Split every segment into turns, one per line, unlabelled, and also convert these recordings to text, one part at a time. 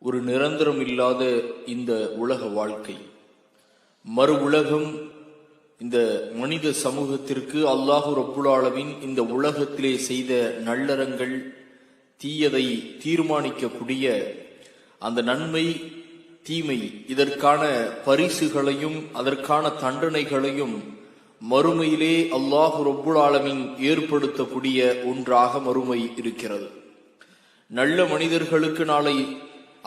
ஒரு நிரந்தரம் இல்லாத இந்த உலக வாழ்க்கை, மறு உலகம், இந்த மனித சமூகத்திற்கு அல்லாஹு ரப்புல் ஆலமீன் இந்த உலகத்திலே செய்த நல்லறங்கள், தீயதை தீர்மானிக்கக்கூடிய அந்த நன்மை தீமை, இதற்கான பரிசுகளையும் அதற்கான தண்டனைகளையும் மறுமையிலே அல்லாஹு ரப்புல் ஆலமீன் ஏற்படுத்தக்கூடிய ஒன்றாக மறுமை இருக்கிறது. நல்ல மனிதர்களுக்கு நாளை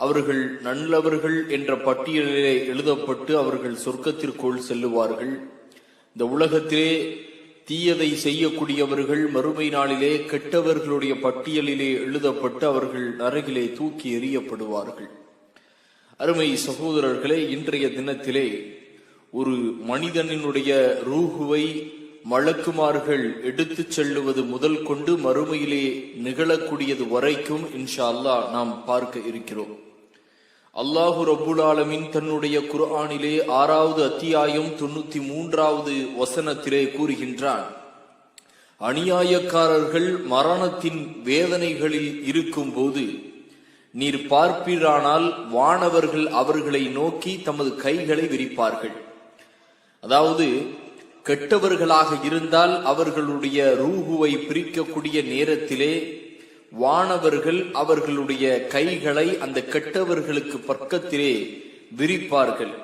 அவர்கள் நல்லவர்கள் என்ற பட்டியலிலே எழுதப்பட்டு அவர்கள் சொர்க்கத்திற்குள் செல்லுவார்கள். இந்த உலகத்திலே தீயதை செய்யக்கூடியவர்கள் மறுமை நாளிலே கெட்டவர்களுடைய பட்டியலிலே எழுதப்பட்டு அவர்கள் நரகிலே தூக்கி எறியப்படுவார்கள். அருமை சகோதரர்களே, இன்றைய தினத்திலே ஒரு மனிதனினுடைய ரூஹுவை மலக்குமார்கள் எடுத்துச் செல்லுவது முதல் கொண்டு மறுமையிலே நிகழக்கூடியது வரைக்கும் இன்ஷா அல்லாஹ் நாம் பார்க்க இருக்கிறோம். அல்லாஹு ரப்புல் ஆலமீன் தன்னுடைய குர்ஆனிலே 6வது அத்தியாயம் 93வது வசனத்திலே கூறுகின்றான், அநியாயக்காரர்கள் மரணத்தின் வேதனைகளில் இருக்கும் போது நீர் பார்ப்பீரானால் வானவர்கள் அவர்களை நோக்கி தமது கைகளை விரிப்பார்கள். அதாவது கெட்டவர்களாக இருந்தால் அவர்களுடைய ரூஹுவை பிரிக்கக்கூடிய நேரத்திலே வானவர்கள் அவர்களுடைய கைகளை அந்த கெட்டவர்களுக்கு பக்கத்திலே விரிப்பார்கள்.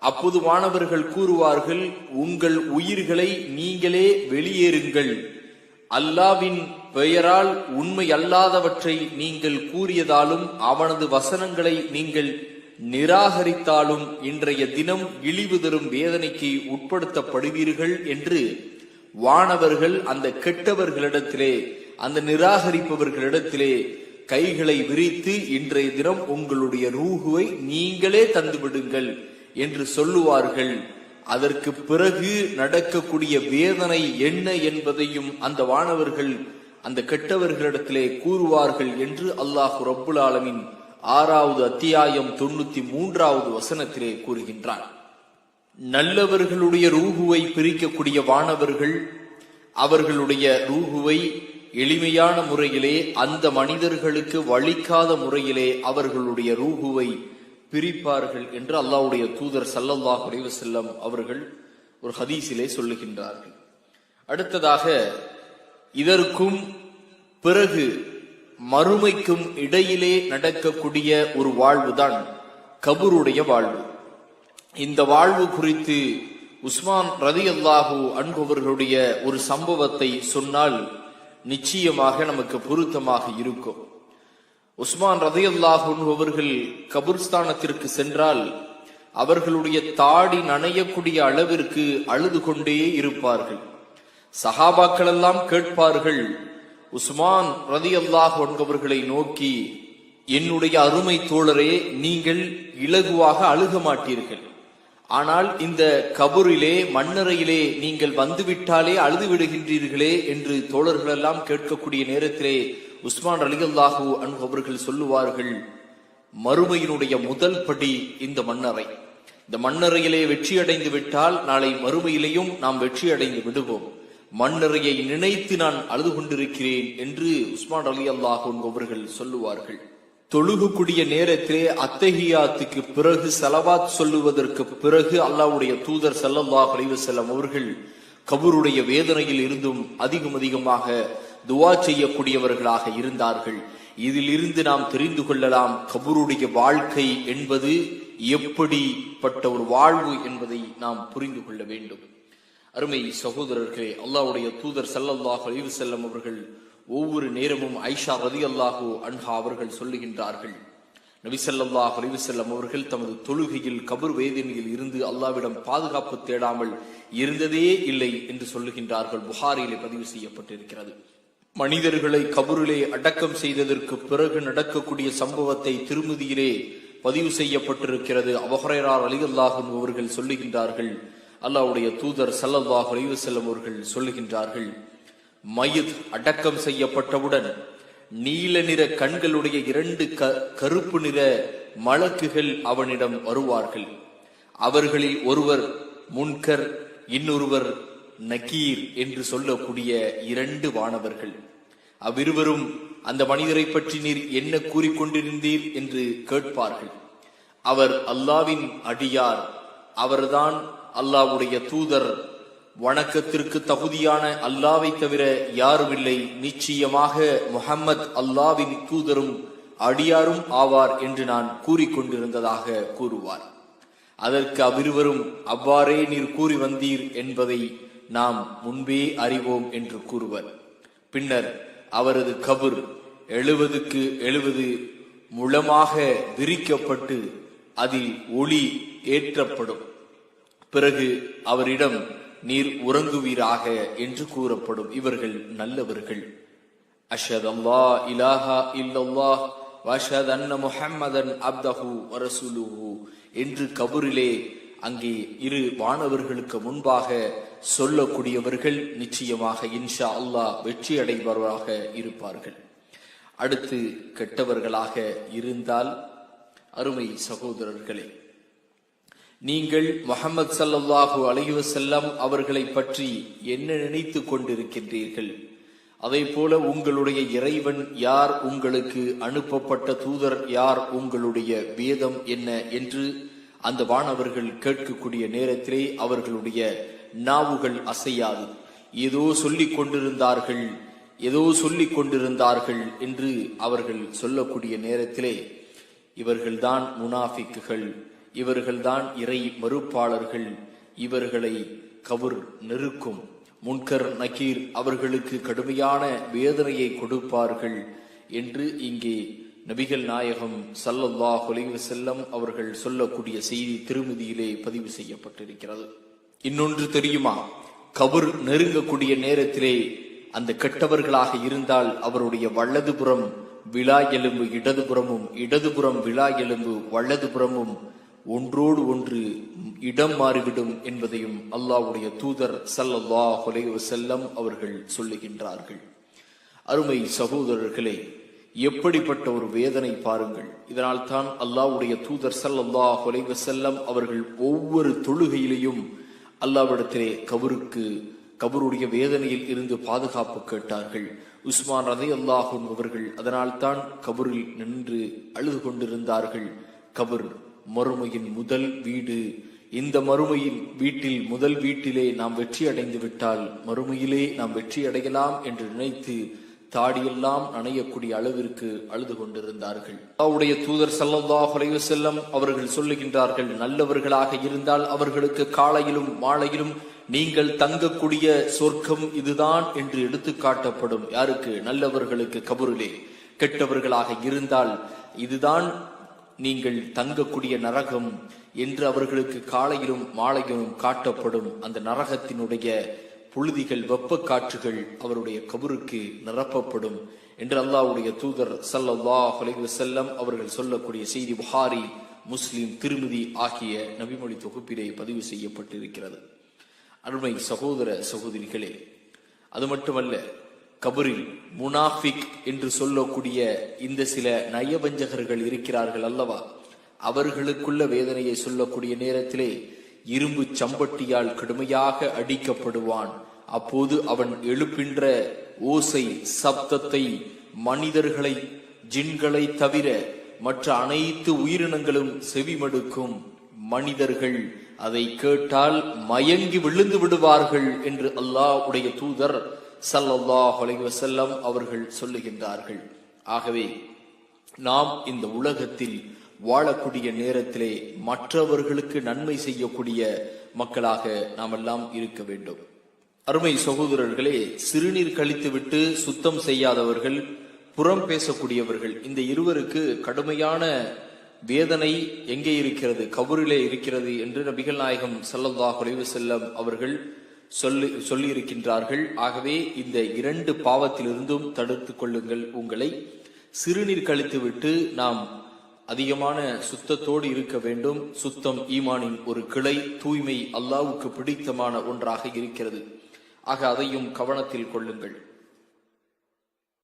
அப்போது வானவர்கள் கூறுவார்கள், உங்கள் உயிர்களை நீங்களே வெளியேறுங்கள், அல்லாவின் பெயரால் உண்மை அல்லாதவற்றை நீங்கள் கூறியதாலும் அவனது வசனங்களை நீங்கள் நிராகரித்தாலும் இன்றைய தினம் இழிவு தரும் வேதனைக்கு உட்படுத்தப்படுவீர்கள் என்று வானவர்கள் அந்த கெட்டவர்களிடத்திலே, அந்த நிராகரிப்பவர்களிடத்திலே கைகளை விரித்து இன்றைய தினம் உங்களுடைய ரூஹுவை நீங்களே தந்துவிடுங்கள் என்று சொல்லுவார்கள். அதற்கு பிறகு நடக்கக்கூடிய வேதனை என்ன என்பதையும் அந்த வானவர்கள் அந்த கெட்டவர்களிடத்திலே கூறுவார்கள் என்று அல்லாஹு ரப்புல் ஆலமீன் 6வது அத்தியாயம் 93வது வசனத்திலே கூறுகின்றார். நல்லவர்களுடைய ரூஹுவை பிரிக்கக்கூடிய வானவர்கள் அவர்களுடைய ரூஹுவை எளிமையான முறையிலே, அந்த மனிதர்களுக்கு வலிக்காத முறையிலே அவர்களுடைய ரூஹுவை பிரிப்பார்கள் என்று அல்லாஹ்வுடைய தூதர் ஸல்லல்லாஹு அலைஹி வஸல்லம் அவர்கள் ஒரு ஹதீஸிலே சொல்லுகின்றார்கள். அடுத்ததாக, இதற்கும் பிறகு மறுமைக்கும் இடையிலே நடக்கக்கூடிய ஒரு வாழ்வுதான் கபருடைய வாழ்வு. இந்த வாழ்வு குறித்து உஸ்மான் ரலியல்லாஹு அன்ஹு அவர்களுடைய ஒரு சம்பவத்தை சொன்னால் நிச்சயமாக நமக்கு பொருத்தமாக இருக்கும். உஸ்மான் ரலியல்லாஹு அன்ஹு அவர்கள் கபர்ஸ்தானத்திற்கு சென்றால் அவர்களுடைய தாடி நனையக்கூடிய அளவிற்கு அழுது கொண்டே இருப்பார்கள். சஹாபாக்கள் எல்லாம் கேட்பார்கள், உஸ்மான் ரலியல்லாஹு அன்ஹு அவர்களை நோக்கி, என்னுடைய அருமை தோழரே, நீங்கள் இலகுவாக அழுக மாட்டீர்கள், ஆனால் இந்த கபரிலே மண்ணறையிலே நீங்கள் வந்துவிட்டாலே அழுது விடுகின்றீர்களே என்று தோழர்கள் எல்லாம் கேட்கக்கூடிய நேரத்திலே உஸ்மான் ரலியல்லாஹு அன்ஹு அவர்கள் சொல்லுவார்கள், மறுமையினுடைய முதல் படி இந்த மண்ணறை. இந்த மண்ணறையிலே வெற்றி அடைந்து விட்டால் நாளை மறுமையிலேயும் நாம் வெற்றி அடைந்து விடுவோம். மண்ணறையை நினைத்து நான் அழுது கொண்டிருக்கிறேன் என்று உஸ்மான் ரலியல்லாஹு அன்ஹு அவர்கள் சொல்லுவார்கள். தொழுகக்கூடிய நேரத்திலே அத்தஹியாத்துக்கு பிறகு ஸலவாத் சொல்லுவதற்கு பிறகு அல்லாஹ்வுடைய தூதர் ஸல்லல்லாஹு அலைஹி வஸல்லம் அவர்கள் கபருடைய வேதனையில் இருந்தும் அதிகமாக துஆ செய்யக்கூடியவர்களாக இருந்தார்கள். இதிலிருந்து நாம் தெரிந்து கொள்ளலாம் கபருடைய வாழ்க்கை என்பது எப்படிப்பட்ட ஒரு வாழ்வு என்பதை நாம் புரிந்து கொள்ள வேண்டும். அருமை சகோதரர்களே, அல்லாஹ்வுடைய தூதர் ஸல்லல்லாஹு அலைஹி வஸல்லம் அவர்கள் ஒவ்வொரு நேரமும் ஆயிஷா ரலியல்லாஹு அன்ஹா அவர்கள் சொல்லுகின்றார்கள், நபி ஸல்லல்லாஹு அலைஹி வஸல்லம் அவர்கள் தமது தொழுகையில் கபர் வேதனையில் இருந்து அல்லாஹ்விடம் பாதுகாப்பு தேடாமல் இருந்ததே இல்லை என்று சொல்லுகின்றார்கள். புகாரியிலே பதிவு செய்யப்பட்டிருக்கிறது. மனிதர்களை கபரிலே அடக்கம் செய்ததற்கு பிறகு நடக்கக்கூடிய சம்பவத்தை திருமதியிலே பதிவு செய்யப்பட்டிருக்கிறது. அபூ ஹுரைரா ரலியல்லாஹு அன்ஹு அவர்கள் சொல்லுகின்றார்கள், அல்லாஹ்வுடைய தூதர் ஸல்லல்லாஹு அலைஹி வஸல்லம் அவர்கள் சொல்லுகின்றார்கள், மய்யித் அடக்கம் செய்யப்பட்டவுடன் நீல நிற கண்களுடைய 2 கருப்பு நிற மலக்குகள் அவனிடம் வருவார்கள். அவர்களில் ஒருவர் முன்கர், இன்னொருவர் நக்கீர் என்று சொல்லக்கூடிய 2 வானவர்கள். அவ்விருவரும் அந்த மனிதரை பற்றி நீர் என்ன கூறிக்கொண்டிருந்தீர் என்று கேட்பார்கள். அவர் அல்லாவின் அடியார், அவர்தான் அல்லாஹ்வுடைய தூதர், வணக்கத்திற்கு தகுதியான அல்லாவை தவிர யாருமில்லை, நிச்சயமாக முஹம்மத் அல்லாவின் தூதரும் அடியாரும் ஆவார் என்று நான் கூறிக்கொண்டிருந்ததாக கூறுவார். அதற்கு அவ்விருவரும் அவ்வாறே நீர் கூறி வந்தீர் என்பதை நாம் முன்பே அறிவோம் என்று கூறுவர். பின்னர் அவரது கபர் 70க்கு 70 முழமாக விரிக்கப்பட்டு அதில் ஒளி ஏற்றப்படும். பிறகு அவரிடம் நீர் உறங்குவீராக என்று கூறப்படும். இவர்கள் நல்லவர்கள். அஷ்ஹது அல்லா இலாஹா இல்லல்லாஹ் வ அஷ்ஹது அன்ன முஹம்மதன் அப்தஹு வ ரசூலுஹு என்று கபரிலே அங்கே இரு வானவர்களுக்கு முன்பாக சொல்லக்கூடியவர்கள் நிச்சயமாக இன்ஷா அல்லாஹ் வெற்றி அடைபவராக இருப்பார்கள். அடுத்து கெட்டவர்களாக இருந்தால், அருமை சகோதரர்களே, நீங்கள் முஹம்மது ஸல்லல்லாஹு அலைஹி வஸல்லம் அவர்களை பற்றி என்ன நினைத்துக் கொண்டிருக்கின்றீர்கள்? அதே போல உங்களுடைய இறைவன் யார், உங்களுக்கு அனுப்பப்பட்ட தூதர் யார், உங்களுடைய வேதம் என்ன என்று அந்த வானவர்கள் கேட்கக்கூடிய நேரத்திலே அவர்களுடைய நாவுகள் அசையாது. ஏதோ சொல்லிக் கொண்டிருந்தார்கள் என்று அவர்கள் சொல்லக்கூடிய நேரத்திலே இவர்கள்தான் முனாஃபிக்குகள், இவர்கள்தான் இறை மறுப்பாளர்கள், இவர்களை கபர் நெருக்கும். முன்கர் நக்கீர் அவர்களுக்கு கடுமையான வேதனையை கொடுப்பார்கள் என்று இங்கே நபிகள் நாயகம் ஸல்லல்லாஹு அலைஹி வஸல்லம் அவர்கள் சொல்லக்கூடிய செய்தி திருமதியிலே பதிவு செய்யப்பட்டிருக்கிறது. இன்னொன்று தெரியுமா? கபர் நெருங்கக்கூடிய நேரத்திலே அந்த கெட்டவர்களாக இருந்தால் அவருடைய வலதுபுறம் விழா எலும்பு இடதுபுறமும், இடதுபுறம் விழா எலும்பு வலதுபுறமும் ஒன்றோடு ஒன்று இடம் மாறிவிடும் என்பதையும் அல்லாஹ்வுடைய தூதர் ஸல்லல்லாஹு அலைஹி வஸல்லம் அவர்கள் சொல்லுகின்றார்கள். அருமை சகோதரர்களே, எப்படிப்பட்ட ஒரு வேதனை பாருங்கள். இதனால் தான் அல்லாஹ்வுடைய தூதர் ஸல்லல்லாஹு அலைஹி வஸல்லம் அவர்கள் ஒவ்வொரு தொழுகையிலையும் அல்லாஹ்விடத்திலே கபருடைய வேதனையில் இருந்து பாதுகாப்பு கேட்டார்கள். உஸ்மான் ரலியல்லாஹு அன்ஹு அவர்கள் அதனால் தான் கபரில் நின்று அழுது கொண்டிருந்தார்கள். கபர் மறுமையின் முதல் வீடு. இந்த மறுமையின் வீட்டில், முதல் வீட்டிலே நாம் வெற்றி அடைந்து விட்டால் மறுமையிலே நாம் வெற்றி அடையலாம் என்று நினைத்து தாடியெல்லாம் நனையக்கூடிய அளவிற்கு அழுது கொண்டிருந்தார்கள். அல்லாஹ்வுடைய தூதர் ஸல்லல்லாஹு அலைஹி வஸல்லம் அவர்கள் சொல்லுகின்றார்கள், நல்லவர்களாக இருந்தால் அவர்களுக்கு காலையிலும் மாலையிலும் நீங்கள் தங்கக்கூடிய சொர்க்கம் இதுதான் என்று எடுத்து காட்டப்படும். யாருக்கு? நல்லவர்களுக்கு கபரிலே. கெட்டவர்களாக இருந்தால் இதுதான் நீங்கள் தங்கக்கூடிய நரகம் என்று அவர்களுக்கு காலையிலும் மாலையிலும் காட்டப்படும். அந்த நரகத்தினுடைய புழுதிகள், வெப்ப காற்றுகள் அவருடைய கபருக்கு நிரப்பப்படும் என்று அல்லாஹ்வுடைய தூதர் ஸல்லல்லாஹு அலைஹி வஸல்லம் அவர்கள் சொல்லக்கூடிய செய்தி புகாரி, முஸ்லிம், திருமிதி ஆகிய நபிமொழி தொகுப்பிலே பதிவு செய்யப்பட்டிருக்கிறது. அருமை சகோதர சகோதரிகளே, அது மட்டுமல்ல, கபரில் முனாஃபிக் என்று சொல்லக்கூடிய இந்த சில நயவஞ்சகர்கள் இருக்கிறார்கள் அல்லவா, அவர்களுக்குள்ள வேதனையை சொல்லக்கூடிய நேரத்திலே இரும்பு சம்பட்டியால் கடுமையாக அடிக்கப்படுவான். அப்போது அவன் எழுப்பின்ற ஓசை, சப்தத்தை மனிதர்களை, ஜின்களை தவிர மற்ற அனைத்து உயிரினங்களும் செவிமடுக்கும். மனிதர்கள் அதை கேட்டால் மயங்கி விழுந்து விடுவார்கள் என்று அல்லாஹ்வுடைய தூதர் ஸல்லல்லாஹு அலைஹி வஸல்லம் அவர்கள் சொல்லுகின்றார்கள். ஆகவே நாம் இந்த உலகத்தில் வாழக்கூடிய நேரத்திலே மற்றவர்களுக்கு நன்மை செய்யக்கூடிய மக்களாக நாம் எல்லாம் இருக்க வேண்டும். அருமை சகோதரர்களே, சிறுநீர் கழித்துவிட்டு சுத்தம் செய்யாதவர்கள், புறம் பேசக்கூடியவர்கள், இந்த இருவருக்கு கடுமையான வேதனை எங்கே இருக்கிறது? கபரிலே இருக்கிறது என்று நபிகள் நாயகம் ஸல்லல்லாஹு அலைஹி வஸல்லம் அவர்கள் சொல்லி இருக்கின்றார்கள். ஆகவே இந்த இரண்டு பாவத்திலிருந்தும் தடுத்துக் கொள்ளுங்கள் உங்களை. சிறுநீர் கழித்துவிட்டு நாம் அதிகமான சுத்தத்தோடு இருக்க வேண்டும். சுத்தம் ஈமானின் ஒரு கிளை, தூய்மை அல்லாஹ்வுக்கு பிடித்தமான ஒன்றாக இருக்கிறது. ஆக அதையும் கவனத்தில் கொள்ளுங்கள்.